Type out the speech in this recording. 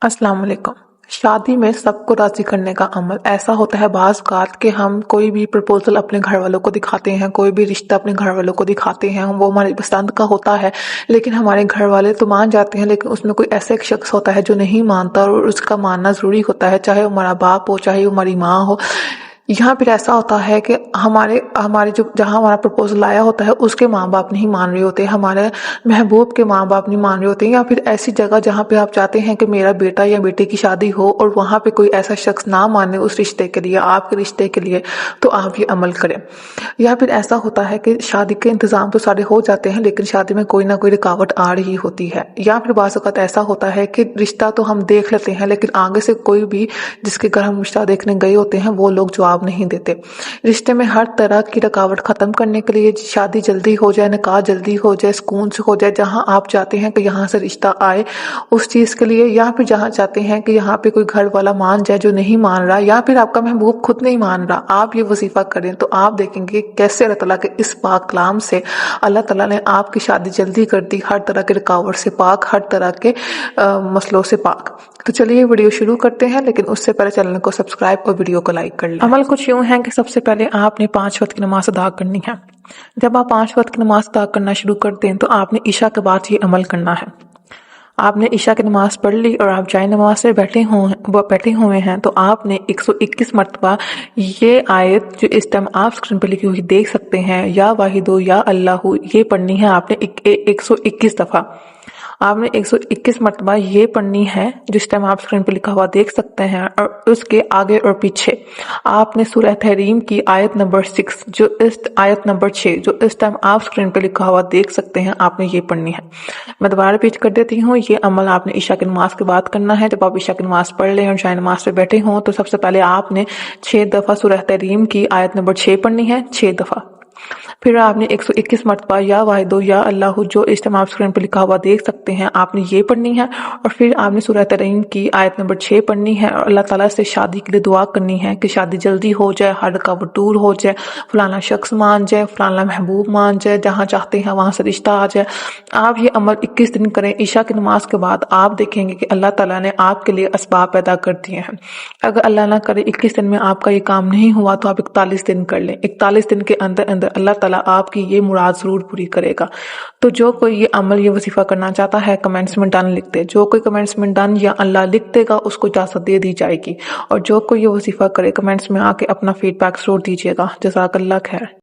अस्सलाम वालेकुम। शादी में सबको राज़ी करने का अमल ऐसा होता है बाज़ औक़ात कि हम कोई भी प्रपोज़ल अपने घर वालों को दिखाते हैं, कोई भी रिश्ता अपने घर वालों को दिखाते हैं, वो हमारी पसंद का होता है, लेकिन हमारे घर वाले तो मान जाते हैं, लेकिन उसमें कोई ऐसा एक शख्स होता है जो नहीं मानता और उसका मानना ज़रूरी होता है, चाहे वो हमारा बाप हो, चाहे वो हमारी माँ हो। यहाँ फिर ऐसा होता है कि हमारे हमारे जो जहाँ हमारा प्रपोजल आया होता है उसके माँ बाप नहीं मान रहे होते, हमारे महबूब के माँ बाप नहीं मान रहे होते, या फिर ऐसी जगह जहाँ पे आप चाहते हैं कि मेरा बेटा या बेटी की शादी हो और वहाँ पे कोई ऐसा शख्स ना माने उस रिश्ते के लिए, आपके रिश्ते के लिए, तो आप ये अमल करें। या फिर ऐसा होता है कि शादी के इंतज़ाम तो सारे हो जाते हैं, लेकिन शादी में कोई ना कोई रुकावट आ रही होती है, या फिर बाज़ औक़ात ऐसा होता है कि रिश्ता तो हम देख लेते हैं, लेकिन आगे से कोई भी जिसके घर हम रिश्ता देखने गए होते हैं वो लोग जवाब नहीं देते। रिश्ते में हर तरह की रुकावट ख़त्म करने के लिए, शादी जल्दी हो जाए, निकाह जल्दी हो जाए, सुकून से हो जाए, जहाँ आप चाहते हैं कि यहाँ से रिश्ता आए उस चीज़ के लिए, या फिर जहाँ चाहते हैं कि यहाँ पे कोई घर वाला मान जाए जो नहीं मान रहा, या फिर आपका महबूब खुद नहीं मान रहा, आप ये वजीफ़ा करें तो आप देखेंगे कैसे अल्लाह ताला के इस पाक कलाम से अल्लाह ताला ने आपकी शादी जल्दी कर दी, हर तरह के रुकावट से पाक, हर तरह के मसलों से पाक। तो चलिए वीडियो शुरू करते हैं, लेकिन उससे पहले चैनल को सब्सक्राइब और वीडियो को लाइक कर लें। अमल कुछ यूँ है कि सबसे पहले आपने 5 वक्त की नमाज अदा करनी है। जब आप 5 वक्त की नमाज अदा करना शुरू कर दें तो आपने इशा के बाद ये अमल करना है। आपने इशा की नमाज पढ़ ली और आप जाए नमाज से बैठे हुए हैं तो आपने 121 मरतबा ये आयत जो इस टाइम आप स्क्रीन पर लिखी हुई देख सकते हैं, या वाहिदो या अल्लाहु, ये पढ़नी है आपने 121 दफ़ा। आपने 121 मरतबा ये पढ़नी है जिस टाइम आप स्क्रीन पर लिखा हुआ देख सकते हैं, और उसके आगे और पीछे आपने सूरह तहरीम की आयत नंबर 6 जो इस आयत नंबर 6 जो इस टाइम आप स्क्रीन पर लिखा हुआ देख सकते हैं, आपने ये पढ़नी है। मैं दोबारा रिपीट कर देती हूँ, ये अमल आपने इशा की नमाज के बाद करना है। जब आप इशा की नमाज पढ़ लें और जाए नमाज पे बैठे हों तो सबसे पहले आपने 6 दफ़ा सूरह तहरीम की आयत नंबर 6 पढ़नी है, 6 दफ़ा। फिर आपने 121 मरतबा या वाहिदो या अल्लाहु जो इस टाइम आप स्क्रीन पर लिखा हुआ देख सकते हैं, आपने ये पढ़नी है। और फिर आपने सूरह तहरीम की आयत नंबर 6 पढ़नी है और अल्लाह ताला से शादी के लिए दुआ करनी है कि शादी जल्दी हो जाए, हर रुकावट दूर हो जाए, फलाना शख्स मान जाए, फलाना महबूब मान जाए, जहाँ चाहते हैं वहाँ से रिश्ता आ जाए। आप ये अमल 21 दिन करें। इशा की नमाज के बाद आप देखेंगे कि अल्लाह ताला ने आपके लिए असबाब पैदा कर दिए हैं। अगर अल्लाह ना करे 21 दिन में आपका ये काम नहीं हुआ तो आप 41 दिन कर लें। 41 दिन के अंदर अंदर अल्लाह ताला आपकी ये मुराद जरूर पूरी करेगा। तो जो कोई ये अमल, ये वजीफा करना चाहता है कमेंट्स में डन लिख दे। जो कोई कमेंट्स में डन या अल्लाह लिख देगा उसको इजाज़त दे दी जाएगी। और जो कोई ये वजीफा करे कमेंट्स में आके अपना फीडबैक जरूर दीजिएगा। जज़ाकल्लाह खैर।